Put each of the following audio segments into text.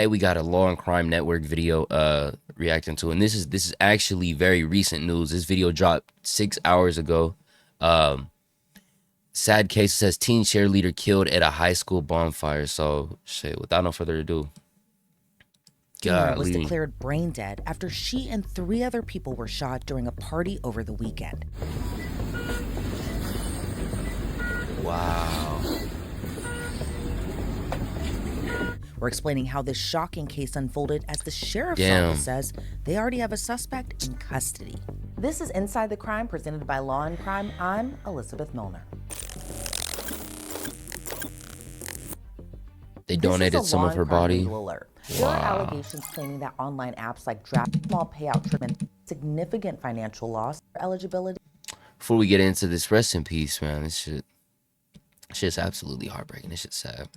Hey, we got a Law and Crime Network video reacting to, and this is actually very recent news. This video dropped 6 hours ago. Um, Sad case says teen cheerleader killed at a high school bonfire. So shit, without no further ado, Was golly, declared brain dead after she and 3 other people were shot during a party over the weekend. wow, We're explaining how this shocking case unfolded as the sheriff's damn, office says they already have a suspect in custody. This is Inside the Crime presented by Law and Crime. I'm Elizabeth Milner. they This is donated a some Law of and her Crime body. legal alert. There are Wow. allegations claiming that online apps like draft small payout treatment significant financial loss or eligibility Before we get into this, rest in peace, man. Shit's absolutely heartbreaking. This shit's sad.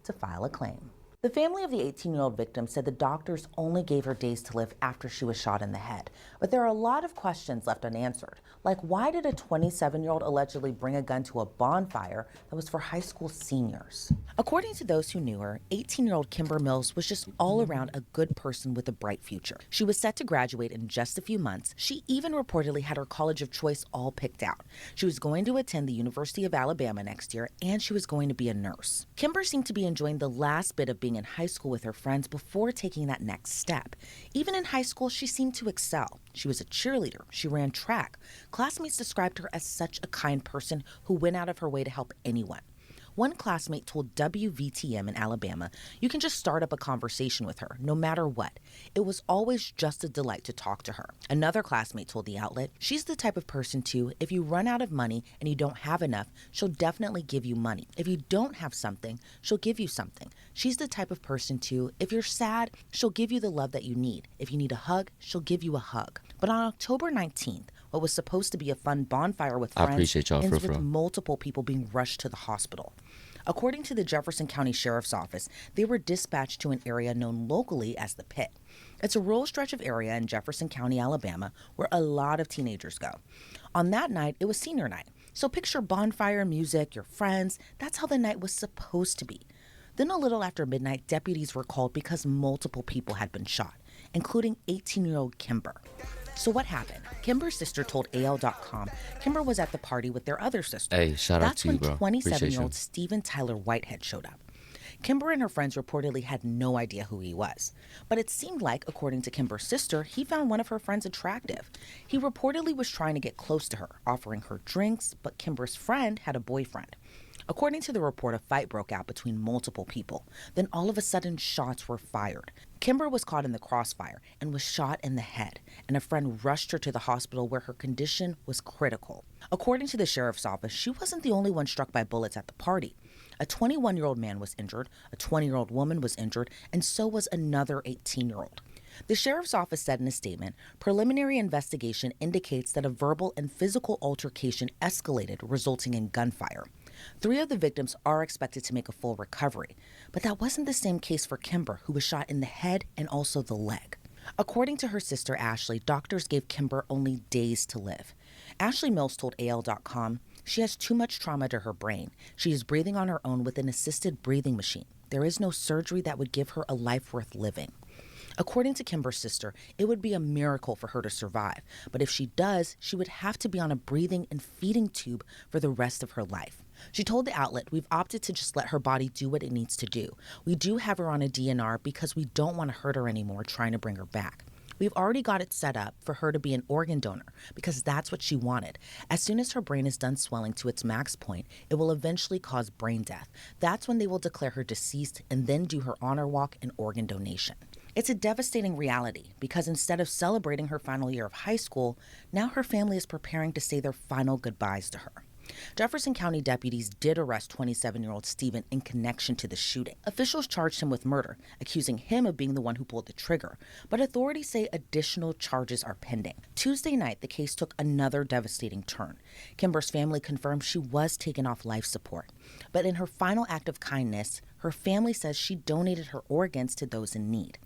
to file a claim. The family of the 18-year-old victim said the doctors only gave her days to live after she was shot in the head. But there are a lot of questions left unanswered, like why did a 27-year-old allegedly bring a gun to a bonfire that was for high school seniors? According to those who knew her, 18-year-old Kimber Mills was just all around a good person with a bright future. She was set to graduate in just a few months. She even reportedly had her college of choice all picked out. She was going to attend the University of Alabama next year, and she was going to be a nurse. Kimber seemed to be enjoying the last bit of being in high school with her friends before taking that next step. Even in high school, she seemed to excel. She was a cheerleader. She ran track. Classmates described her as such a kind person who went out of her way to help anyone. One classmate told WVTM in Alabama, "You can just start up a conversation with her, no matter what. It was always just a delight to talk to her." Another classmate told the outlet, "She's the type of person too, if you run out of money and you don't have enough, she'll definitely give you money. If you don't have something, she'll give you something. She's the type of person too, if you're sad, she'll give you the love that you need. If you need a hug, she'll give you a hug." But on October 19th, what was supposed to be a fun bonfire with I friends appreciate y'all ends for with real. multiple people being rushed to the hospital. According to the Jefferson County Sheriff's Office, they were dispatched to an area known locally as the Pit. It's a rural stretch of area in Jefferson County, Alabama, where a lot of teenagers go. On that night, it was senior night. So picture bonfire, music, your friends. That's how the night was supposed to be. Then a little after midnight, deputies were called because multiple people had been shot, including 18-year-old Kimber. So what happened? Kimber's sister told AL.com Kimber was at the party with their other sister. Hey, shout out That's to you, when bro. Appreciate you. 27-year-old Stephen Tyler Whitehead showed up. Kimber and her friends reportedly had no idea who he was. But it seemed like, according to Kimber's sister, he found one of her friends attractive. He reportedly was trying to get close to her, offering her drinks, but Kimber's friend had a boyfriend. According to the report, a fight broke out between multiple people. Then all of a sudden, shots were fired. Kimber was caught in the crossfire and was shot in the head, and a friend rushed her to the hospital where her condition was critical. According to the sheriff's office, she wasn't the only one struck by bullets at the party. A 21-year-old man was injured, a 20-year-old woman was injured, and so was another 18-year-old. The sheriff's office said in a statement, preliminary investigation indicates that a verbal and physical altercation escalated, resulting in gunfire. 3 of the victims are expected to make a full recovery, but that wasn't the same case for Kimber, who was shot in the head and also the leg. According to her sister Ashley, doctors gave Kimber only days to live. Ashley Mills told AL.com, "She has too much trauma to her brain. She is breathing on her own with an assisted breathing machine. There is no surgery that would give her a life worth living." According to Kimber's sister, it would be a miracle for her to survive, but if she does, she would have to be on a breathing and feeding tube for the rest of her life. She told the outlet, "We've opted to just let her body do what it needs to do. We do have her on a DNR because we don't want to hurt her anymore trying to bring her back. We've already got it set up for her to be an organ donor because that's what she wanted. As soon as her brain is done swelling to its max point, it will eventually cause brain death. That's when they will declare her deceased and then do her honor walk and organ donation." It's a devastating reality because instead of celebrating her final year of high school, now her family is preparing to say their final goodbyes to her. Jefferson County deputies did arrest 27-year-old Stephen in connection to the shooting. Officials charged him with murder, accusing him of being the one who pulled the trigger, but authorities say additional charges are pending. Tuesday night, the case took another devastating turn. Kimber's family confirmed she was taken off life support, but in her final act of kindness, her family says she donated her organs to those in need.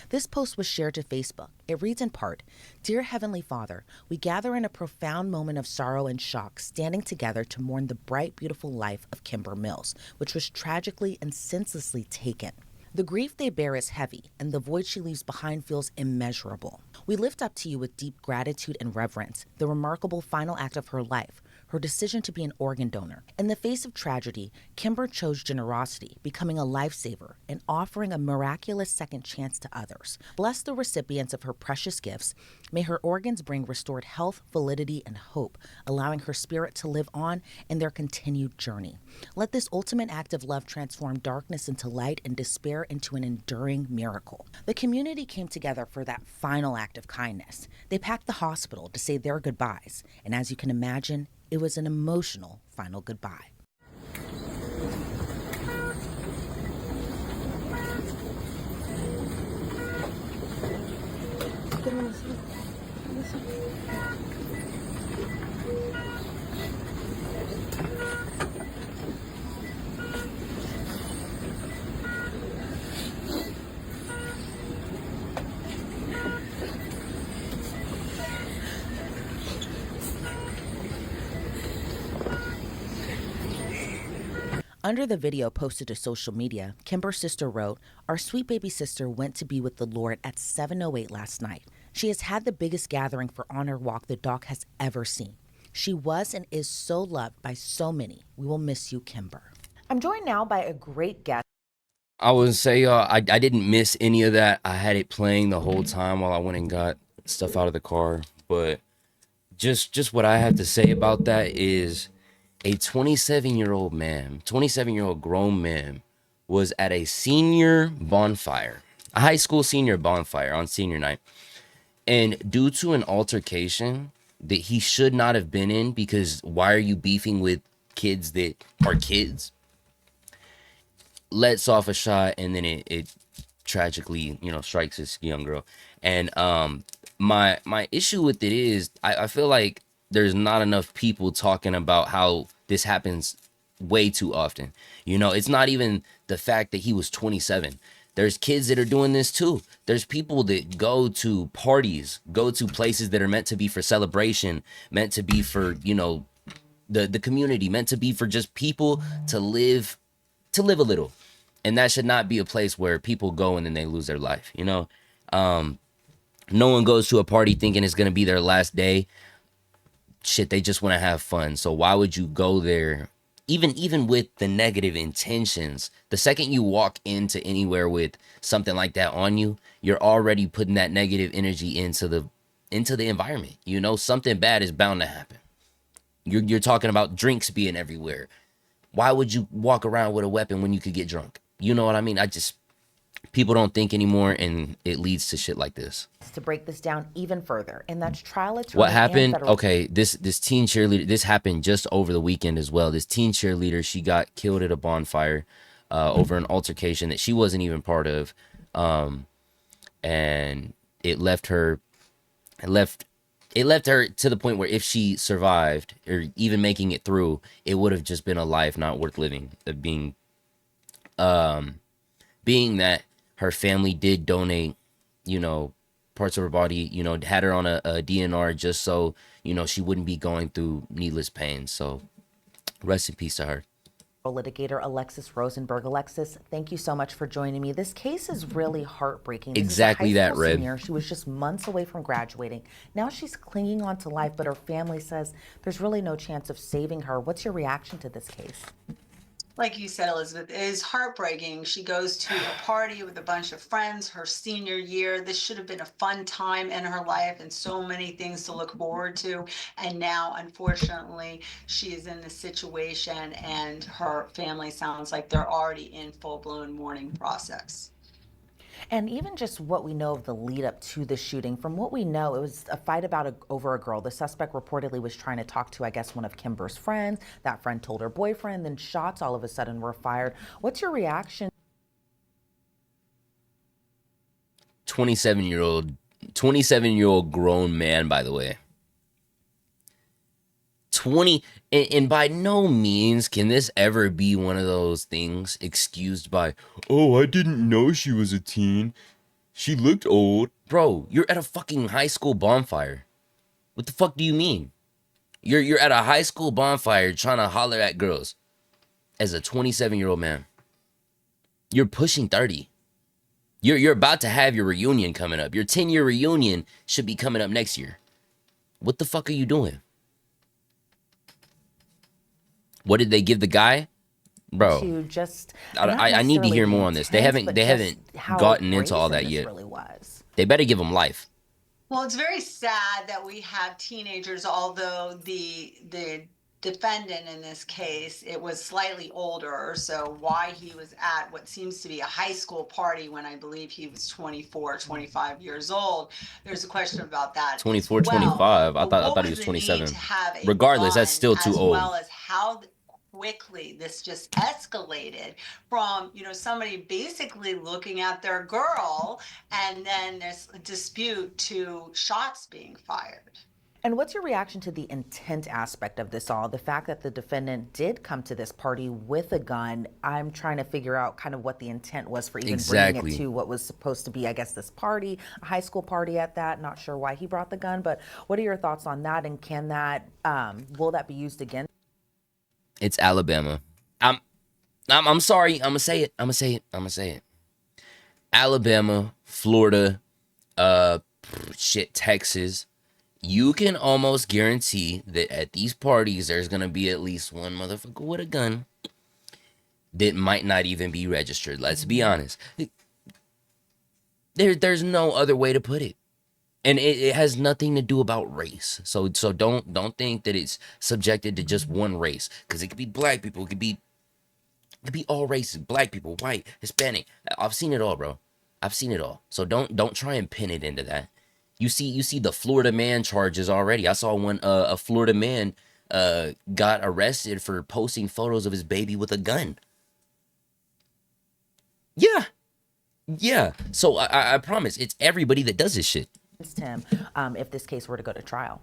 This post was shared to Facebook. It reads in part, "Dear Heavenly Father, we gather in a profound moment of sorrow and shock, standing together to mourn the bright, beautiful life of Kimber Mills, which was tragically and senselessly taken. The grief they bear is heavy, and the void she leaves behind feels immeasurable. We lift up to you with deep gratitude and reverence the remarkable final act of her life, her decision to be an organ donor. In the face of tragedy, Kimber chose generosity, becoming a lifesaver and offering a miraculous second chance to others. Bless the recipients of her precious gifts. May her organs bring restored health, validity, and hope, allowing her spirit to live on in their continued journey. Let this ultimate act of love transform darkness into light and despair into an enduring miracle. The community came together for that final act of kindness. They packed the hospital to say their goodbyes, and as you can imagine, it was an emotional final goodbye. Under the video posted to social media, Kimber's sister wrote, "Our sweet baby sister went to be with the Lord at 7:08 last night. She has had the biggest gathering for Honor Walk the doc has ever seen. She was and is so loved by so many. We will miss you, Kimber." I'm joined now by a great guest. I would say I didn't miss any of that. I had it playing the whole time while I went and got stuff out of the car. But just what I have to say about that is a 27-year-old man, 27-year-old grown man was at a senior bonfire, a high school senior bonfire on senior night. And due to an altercation that he should not have been in, because why are you beefing with kids that are kids? Lets off a shot, and then it tragically, strikes this young girl. And my issue with it is I feel like there's not enough people talking about how this happens way too often. It's not even the fact that he was 27. There's kids that are doing this too. There's people that go to parties, go to places that are meant to be for celebration, meant to be for, the community, meant to be for just people to live a little. And that should not be a place where people go and then they lose their life. No one goes to a party thinking it's going to be their last day. Shit, they just want to have fun. So why would you go there even with the negative intentions? The second you walk into anywhere with something like that on you, you're already putting that negative energy into the environment. Something bad is bound to happen. You're talking about drinks being everywhere. Why would you walk around with a weapon when you could get drunk? You know what I mean? People don't think anymore, and it leads to shit like this. To break this down even further, and that's trial attorney. What happened? Okay, this teen cheerleader. This happened just over the weekend as well. This teen cheerleader, she got killed at a bonfire over an altercation that she wasn't even part of, and it left her. It left her to the point where if she survived or even making it through, it would have just been a life not worth living. Being that her family did donate, parts of her body, had her on a DNR just so, she wouldn't be going through needless pain. So rest in peace to her. Litigator Alexis Rosenberg. Alexis, thank you so much for joining me. This case is really heartbreaking. Exactly that, Reb. Senior. She was just months away from graduating. Now she's clinging on to life, but her family says there's really no chance of saving her. What's your reaction to this case? Like you said, Elizabeth, it is heartbreaking. She goes to a party with a bunch of friends, her senior year. This should have been a fun time in her life and so many things to look forward to. And now, unfortunately, she is in this situation and her family sounds like they're already in full-blown mourning process. And even just what we know of the lead up to the shooting, from what we know, it was a fight over a girl. The suspect reportedly was trying to talk to, I guess, one of Kimber's friends. That friend told her boyfriend, then shots all of a sudden were fired. What's your reaction? 27-year-old grown man, by the way. 20, and by no means can this ever be one of those things excused by, oh, I didn't know she was a teen. She looked old. Bro, you're at a fucking high school bonfire. What the fuck do you mean? You're at a high school bonfire trying to holler at girls as a 27-year-old man. You're pushing 30. You're about to have your reunion coming up. Your 10-year reunion should be coming up next year. What the fuck are you doing? What did they give the guy? Bro, To just not I need to necessarily hear the more on this. They intent, haven't but they just haven't how gotten into all brazen that this yet. really was. They better give him life. Well, it's very sad that we have teenagers, although the defendant in this case, it was slightly older. So why he was at what seems to be a high school party when I believe he was 24, 25 years old, there's a question about that as 24, well. 25. I But thought what he was was the need to 27. have a Regardless, that's gun, still too as old. well as how quickly this just escalated from, somebody basically looking at their girl, and then there's a dispute to shots being fired. And what's your reaction to the intent aspect of this all? The fact that the defendant did come to this party with a gun. I'm trying to figure out kind of what the intent was for even bringing it to what was supposed to be, I guess, this party, a high school party at that. Not sure why he brought the gun, but what are your thoughts on that? And can that, will that be used again? It's Alabama. I'm sorry. I'm gonna say it. Alabama, Florida, Texas. You can almost guarantee that at these parties there's gonna be at least one motherfucker with a gun that might not even be registered. Let's be honest. There's no other way to put it. And it has nothing to do about race. So don't think that it's subjected to just one race. Because it could be black people, it could be all races, black people, white, Hispanic. I've seen it all, bro. I've seen it all. So don't try and pin it into that. You see the Florida man charges already. I saw one a Florida man got arrested for posting photos of his baby with a gun. Yeah. Yeah. So I promise it's everybody that does this shit. Him, if this case were to go to trial.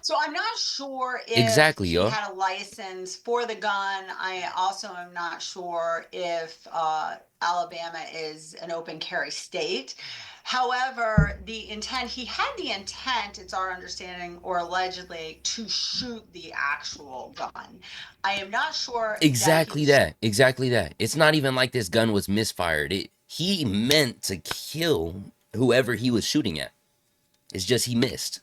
So I'm not sure if Exactly, he yo. had a license for the gun. I also am not sure if Alabama is an open carry state. However, he had the intent, it's our understanding, or allegedly, to shoot the actual gun. I am not sure Exactly that. It's not even like this gun was misfired. He meant to kill whoever he was shooting at. It's just he missed.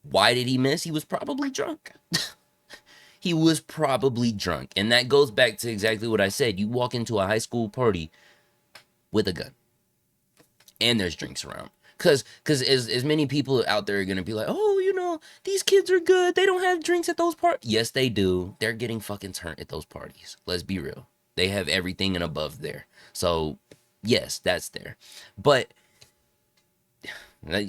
Why did he miss? He was probably drunk. He was probably drunk. And that goes back to exactly what I said. You walk into a high school party with a gun. And there's drinks around. Because as many people out there are going to be like, oh, these kids are good. They don't have drinks at those parties. Yes, they do. They're getting fucking turned at those parties. Let's be real. They have everything and above there. So, yes, that's there. But,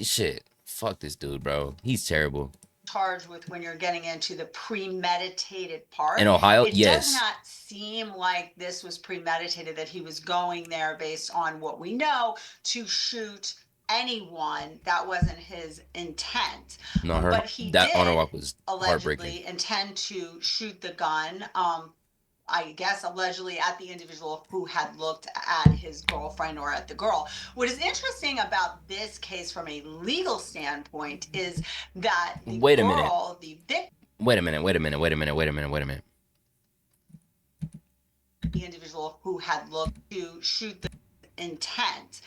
shit. Fuck this dude, bro. He's terrible. Charged with when you're getting into the premeditated part. In Ohio, it yes. does not seem like this was premeditated, that he was going there based on what we know to shoot anyone. That wasn't his intent. No, but he that did honor walk was allegedly intend to shoot the gun. I guess allegedly at the individual who had looked at his girlfriend or at the girl. What is interesting about this case from a legal standpoint is that the Wait a girl, the victim. Wait a minute. The individual who had looked to shoot the intent.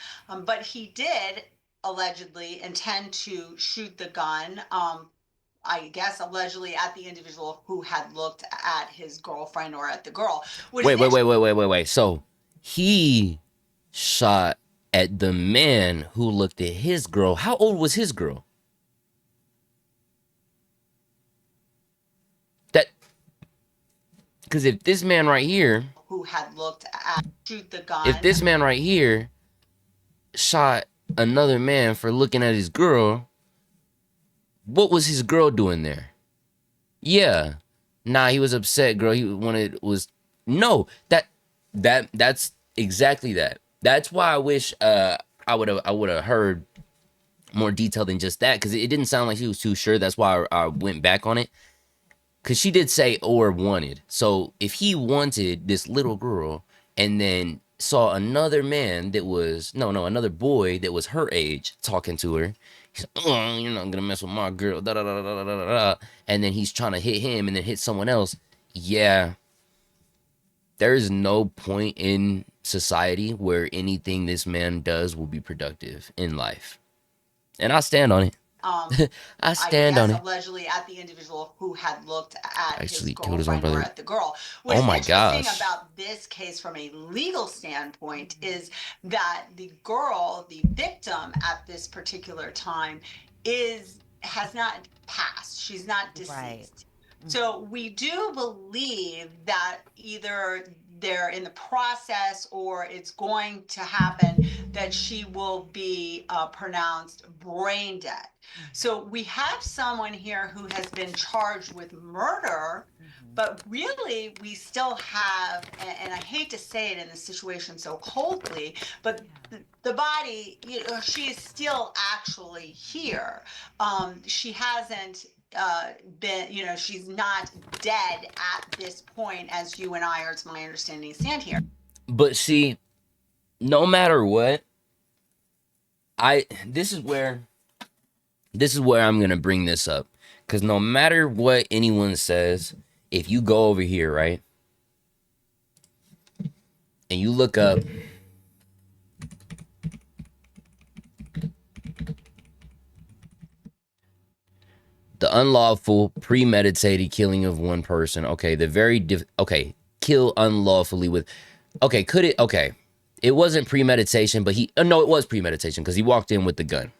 But he did allegedly intend to shoot the gun. I guess allegedly at the individual who had looked at his girlfriend or at the girl. Wait. So he shot at the man who looked at his girl. How old was his girl? Because if this man right here, who had looked at shoot the gun, if this man right here shot another man for looking at his girl, what was his girl doing there? Yeah. Nah, he was upset, girl. He wanted that's exactly that. That's why I wish I would have heard more detail than just that, because it didn't sound like she was too sure. That's why I went back on it. Because she did say or wanted. So if he wanted this little girl and then saw another man that was, another boy that was her age talking to her, he's like, oh, you're not going to mess with my girl, da da da da da da da. And then he's trying to hit him and then hit someone else. Yeah. there is no point in society where anything this man does will be productive in life. And I stand on Um, it. I I stand on guess it. allegedly at the individual who had looked at his Actually killed his own girlfriend or brother. at the girl. What Oh is my interesting gosh. about this case from a legal standpoint is that the girl, the victim at this particular time, has not passed. She's not Right. deceased. So we do believe that either they're in the process or it's going to happen that she will be pronounced brain dead. So we have someone here who has been charged with murder, but really we still have, and I hate to say it in this situation so coldly, but the body, she is still actually here. She hasn't been, she's not dead at this point as you and I, or it's my understanding, stand here. But see, no matter what, I this is where I'm gonna bring this up. Cause no matter what anyone says, if you go over here, right, and you look up the unlawful premeditated killing of one person, okay, okay, kill unlawfully with, okay, could it, okay, it wasn't premeditation, but no, it was premeditation because he walked in with the gun.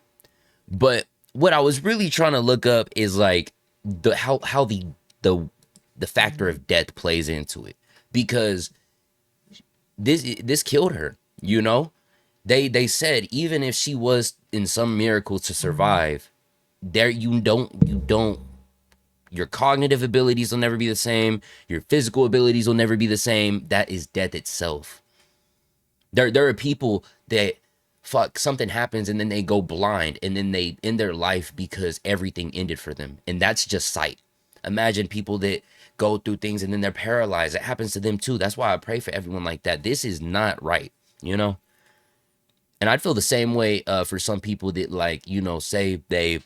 But what I was really trying to look up is like how the the factor of death plays into it, because this killed her, you know. They said even if she was in some miracle to survive, there you don't your cognitive abilities will never be the same, your physical abilities will never be the same. That is death itself. There are people that fuck something happens and then they go blind and then they end their life because everything ended for them, and that's just sight. Imagine people that go through things and then they're paralyzed. It happens to them too. That's why I pray for everyone like that. This is not right, you know. And I'd feel the same way for some people that, like, you know, say they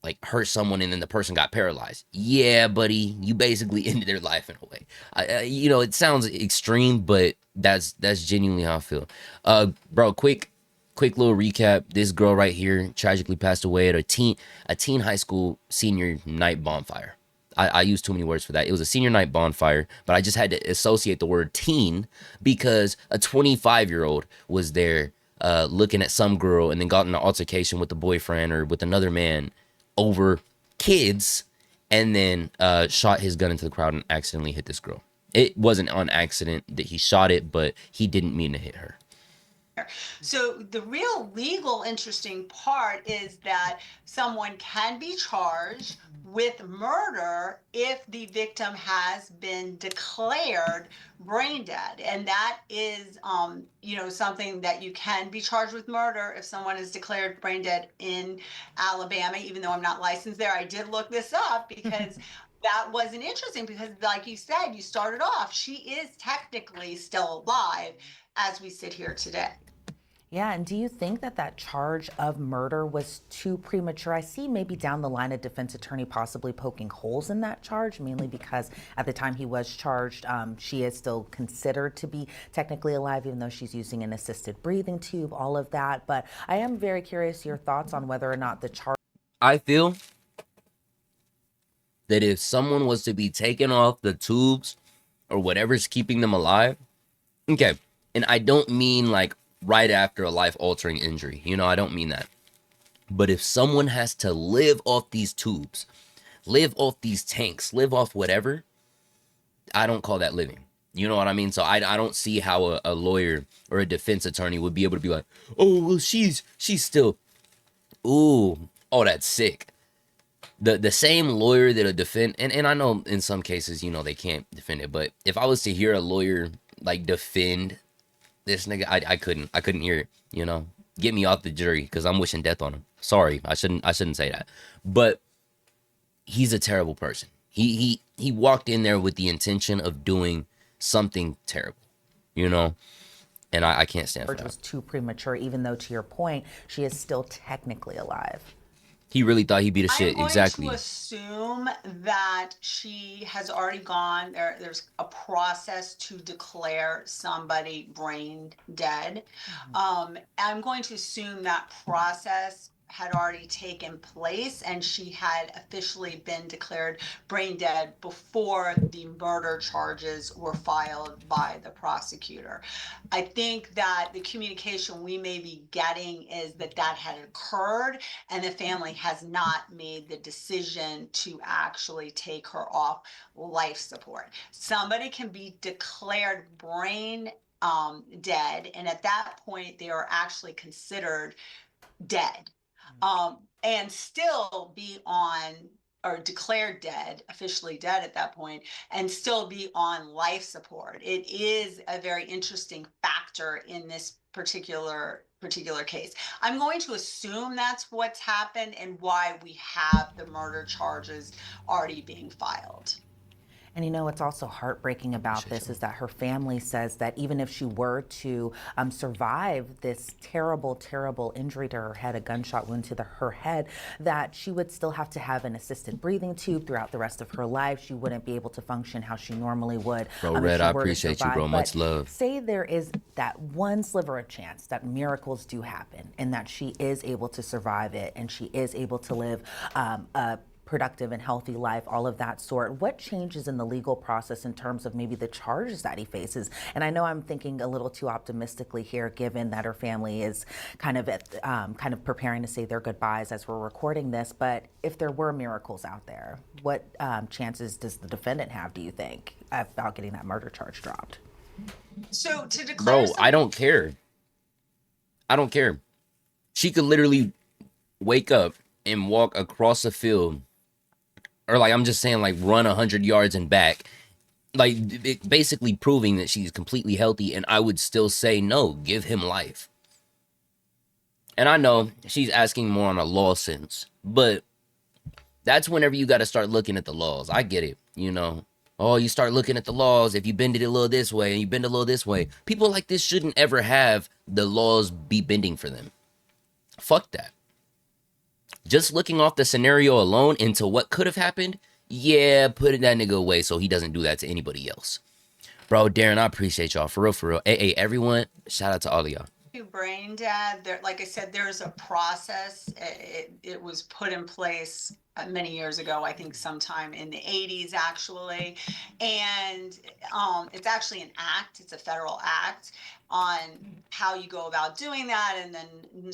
like hurt someone and then the person got paralyzed. Yeah, buddy, you basically ended their life in a way. You know, it sounds extreme, but that's genuinely how I feel. Bro, quick little recap. This girl right here tragically passed away at a teen high school senior night bonfire. I used too many words for that. It was a senior night bonfire, but I just had to associate the word teen because a 25-year-old was there looking at some girl and then got in an altercation with the boyfriend or with another man over kids, and then shot his gun into the crowd and accidentally hit this girl. It wasn't on accident that he shot it, but he didn't mean to hit her. So the real legal interesting part is that someone can be charged with murder if the victim has been declared brain dead. And that is, something that you can be charged with murder if someone is declared brain dead in Alabama, even though I'm not licensed there. I did look this up because that wasn't interesting because, like you said, you started off, she is technically still alive as we sit here today. Yeah, and do you think that that charge of murder was too premature? I see maybe down the line a defense attorney possibly poking holes in that charge, mainly because at the time he was charged, she is still considered to be technically alive, even though she's using an assisted breathing tube, all of that. But I am very curious your thoughts on whether or not the charge. I feel that if someone was to be taken off the tubes or whatever's keeping them alive, okay, and I don't mean like right after a life altering injury, you know, I don't mean that. But if someone has to live off these tubes, live off these tanks, live off whatever, I don't call that living. You know what I mean? So I don't see how a lawyer or a defense attorney would be able to be like, oh well, she's still, ooh, oh that's sick. The same lawyer that'll defend, and I know in some cases, you know, they can't defend it, but if I was to hear a lawyer like defend this nigga, I couldn't hear it, you know. Get me off the jury because I'm wishing death on him. Sorry, I shouldn't say that. But he's a terrible person. He walked in there with the intention of doing something terrible, you know, and I can't stand for Charge that. was too premature, even though, to your point, she is still technically alive. He really thought he beat a I'm shit. going to Exactly. assume that she has already gone there. There's a process to declare somebody brain dead. I'm going to assume that process had already taken place and she had officially been declared brain dead before the murder charges were filed by the prosecutor. I think that the communication we may be getting is that that had occurred and the family has not made the decision to actually take her off life support. Somebody can be declared brain dead, and at that point, they are actually considered dead, and still be on or declared dead, officially dead at that point, and still be on life support. It is a very interesting factor in this particular case. I'm going to assume that's what's happened and why we have the murder charges already being filed. And you know what's also heartbreaking about Appreciate this y'all. is that her family says that even if she were to survive this terrible, terrible injury to her head, a gunshot wound to her head, that she would still have to have an assisted breathing tube throughout the rest of her life. She wouldn't be able to function how she normally would Bro, if Red, she I were to appreciate you, bro. survive. But Much love. say there is that one sliver of chance that miracles do happen and that she is able to survive it and she is able to live a productive and healthy life, all of that sort. What changes in the legal process in terms of maybe the charges that he faces? And I know I'm thinking a little too optimistically here, given that her family is kind of preparing to say their goodbyes as we're recording this. But if there were miracles out there, what chances does the defendant have, do you think, about getting that murder charge dropped? So to declare Bro, I some, don't care. I don't care. She could literally wake up and walk across a field, or like I'm just saying, like run 100 yards and back, like basically proving that she's completely healthy. And I would still say no, give him life. And I know she's asking more on a law sense, but that's whenever you got to start looking at the laws. I get it, you know. Oh, you start looking at the laws. If you bend it a little this way and you bend a little this way, people like this shouldn't ever have the laws be bending for them. Fuck that. Just looking off the scenario alone into what could have happened, yeah, put that nigga away so he doesn't do that to anybody else. Bro, Darren, I appreciate y'all. For real, for real. Hey, everyone, shout out to all of y'all. brain dead, there, like I said, there's a process. It was put in place many years ago, I think sometime in the 80s actually. And it's actually an act, it's a federal act on how you go about doing that. And then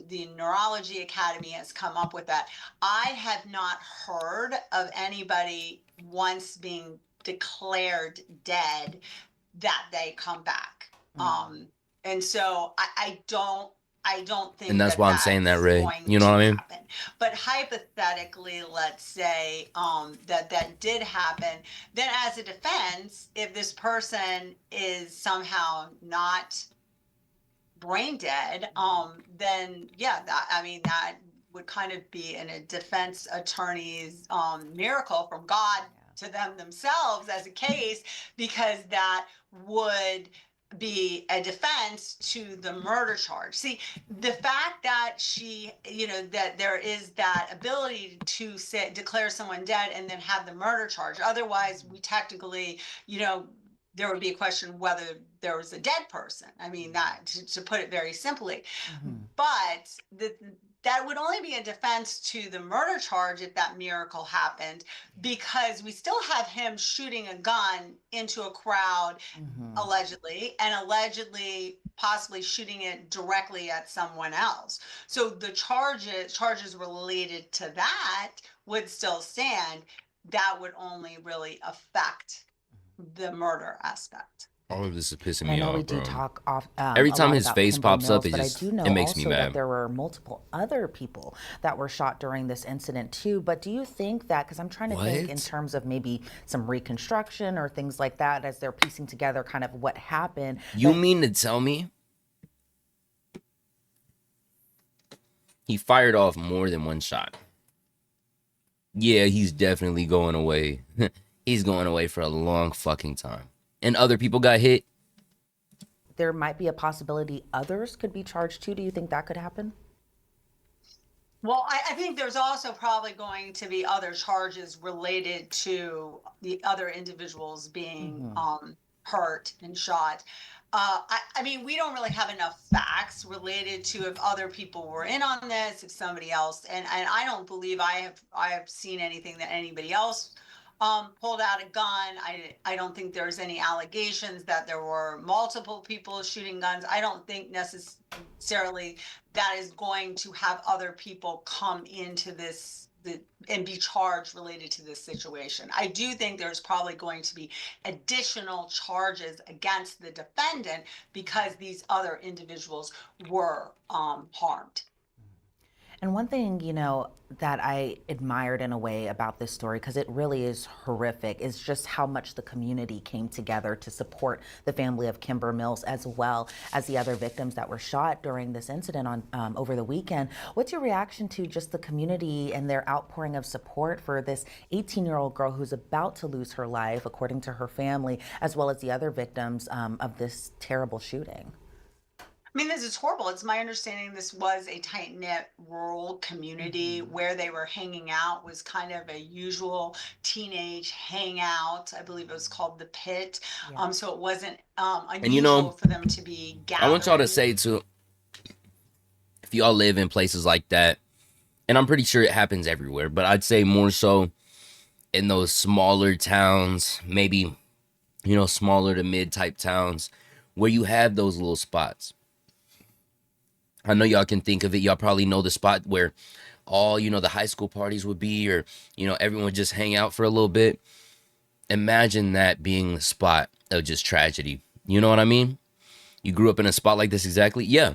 the Neurology Academy has come up with that. I have not heard of anybody once being declared dead that they come back. And so I don't And think that's that why I'm saying that, that's Ray. going You know to what I mean? happen. But hypothetically, let's say that did happen, then as a defense, if this person is somehow not brain dead, then yeah, I mean that would kind of be in a defense attorney's miracle from God to them themselves as a case, because that would be a defense to the murder charge. See, the fact that that there is that ability to declare someone dead and then have the murder charge. Otherwise, we technically, there would be a question whether there was a dead person. I mean, that to put it very simply. But that would only be a defense to the murder charge if that miracle happened, because we still have him shooting a gun into a crowd, allegedly, and allegedly possibly shooting it directly at someone else. So the charges related to that would still stand. That would only really affect the murder aspect. All of this is pissing And I me know we off, do bro. talk Every a time lot his about face Kimber pops up, Mills, but I do it know makes me also that mad. there were multiple other people that were shot during this incident too. But do you think that, because I'm trying to think in What? terms of maybe some reconstruction or things like that as they're piecing together kind of what happened, You that mean to tell me he fired off more than one shot? Yeah, he's definitely going away. He's going away for a long fucking time. And other people got hit? there might be a possibility others could be charged too? Do you think that could happen? Well, I think there's also probably going to be other charges related to the other individuals being Hmm. hurt and shot. I mean, we don't really have enough facts related to if other people were in on this, if somebody else, and I don't believe I have seen anything that anybody else pulled out a gun. I don't think there's any allegations that there were multiple people shooting guns. I don't think necessarily that is going to have other people come into and be charged related to this situation. I do think there's probably going to be additional charges against the defendant because these other individuals were harmed. And one thing, that I admired in a way about this story, because it really is horrific, is just how much the community came together to support the family of Kimber Mills as well as the other victims that were shot during this incident on over the weekend. What's your reaction to just the community and their outpouring of support for this 18-year-old girl who's about to lose her life, according to her family, as well as the other victims of this terrible shooting? I mean, this is horrible. It's my understanding this was a tight knit rural community Mm-hmm. where they were hanging out, was kind of a usual teenage hangout. I believe it was called the Pit. Yeah. So it wasn't And unusual for them to be I want y'all to gathering. say too, if y'all live in places like that, and I'm pretty sure it happens everywhere, but I'd say more so in those smaller towns, maybe, smaller to mid type towns where you have those little spots. I know y'all can think of it. Y'all probably know the spot where all, the high school parties would be, or, everyone would just hang out for a little bit. Imagine that being the spot of just tragedy. You know what I mean? You grew up in a spot like this exactly? Yeah,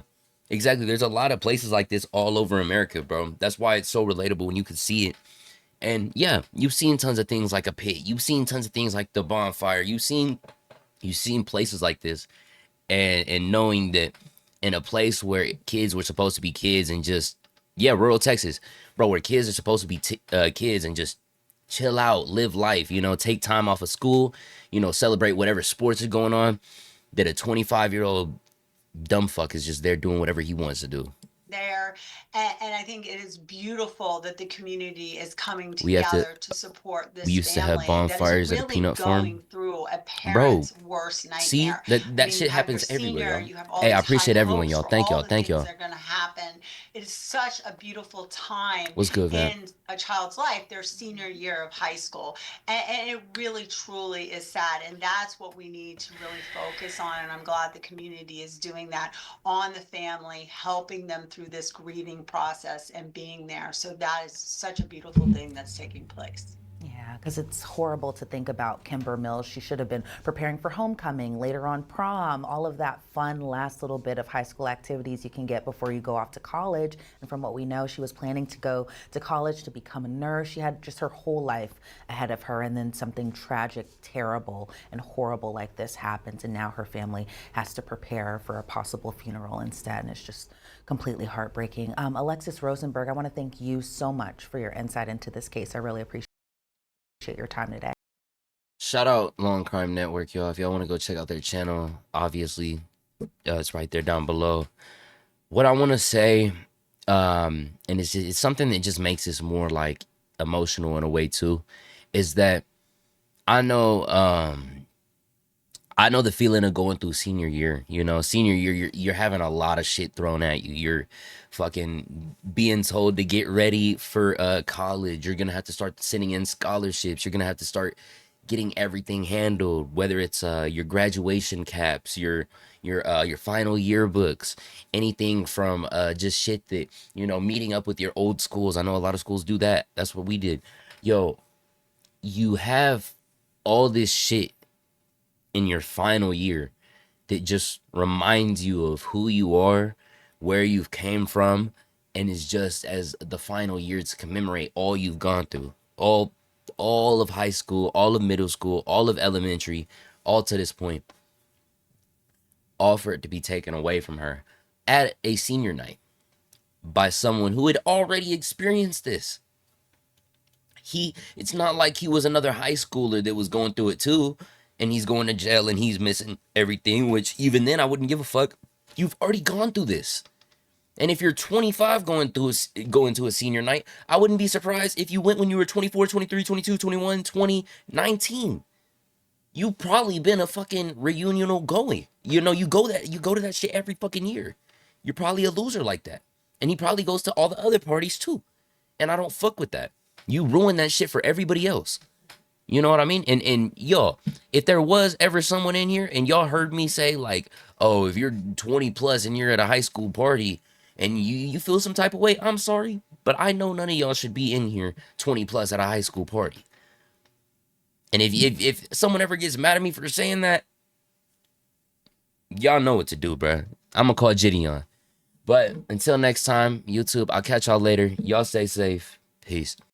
exactly. There's a lot of places like this all over America, bro. That's why it's so relatable when you can see it. And yeah, you've seen tons of things like a pit. You've seen tons of things like the bonfire. You've seen places like this, and knowing that in a place where kids were supposed to be kids and just, yeah, rural Texas, bro, where kids are supposed to be kids and just chill out, live life, take time off of school, celebrate whatever sports are going on, that a 25-year-old dumb fuck is just there doing whatever he wants to do. There. And I think it is beautiful that the community is coming We have to together to support we this used to have family that is bonfires at a really peanut farm. going through a Bro, parent's worst see, nightmare. that I that mean, you shit have your happens everywhere, senior, y'all. you have all Hey, I these high appreciate everyone, hopes y'all. for Thank all y'all. the Thank things y'all. that are going to happen. It is such a beautiful time What's good, Vamp? in a child's life, their senior year of high school. And it really, truly is sad. And that's what we need to really focus on. And I'm glad the community is doing that on the family, helping them through this grieving process and being there. So that is such a beautiful thing that's taking place. Yeah, because it's horrible to think about Kimber Mills. She should have been preparing for homecoming, later on prom, all of that fun last little bit of high school activities you can get before you go off to college. And from what we know, she was planning to go to college to become a nurse. She had just her whole life ahead of her. And then something tragic, terrible, and horrible like this happens. And now her family has to prepare for a possible funeral instead. And it's just completely heartbreaking. Alexis Rosenberg, I want to thank you so much for your insight into this case. I really appreciate your time today. Shout out Long Crime Network, y'all. If y'all want to go check out their channel, obviously, it's right there down below. What I want to say, and it's something that just makes this more like emotional in a way too, is that I know, I know the feeling of going through senior year. Senior year, you're having a lot of shit thrown at you. You're fucking being told to get ready for college. You're gonna have to start sending in scholarships. You're gonna have to start getting everything handled, whether it's your graduation caps, your final yearbooks, anything from just shit that meeting up with your old schools. I know a lot of schools do that. That's what we did. Yo, you have all this shit in your final year that just reminds you of who you are, where you've came from, and is just as the final year to commemorate all you've gone through. All of high school, all of middle school, all of elementary, all to this point, all for it to be taken away from her at a senior night by someone who had already experienced this. It's not like he was another high schooler that was going through it too, and he's going to jail and he's missing everything, which even then I wouldn't give a fuck. You've already gone through this. And if you're 25 going to a senior night, I wouldn't be surprised if you went when you were 24, 23, 22, 21, 20, 19. You probably been a fucking reunional goalie. You know, you go to that shit every fucking year. You're probably a loser like that. And he probably goes to all the other parties too. And I don't fuck with that. You ruin that shit for everybody else. You know what I mean? And yo, if there was ever someone in here and y'all heard me say like, oh, if you're 20 plus and you're at a high school party and you feel some type of way, I'm sorry. But I know none of y'all should be in here 20 plus at a high school party. And if someone ever gets mad at me for saying that, y'all know what to do, bruh. I'm gonna call Gideon. But until next time, YouTube, I'll catch y'all later. Y'all stay safe. Peace.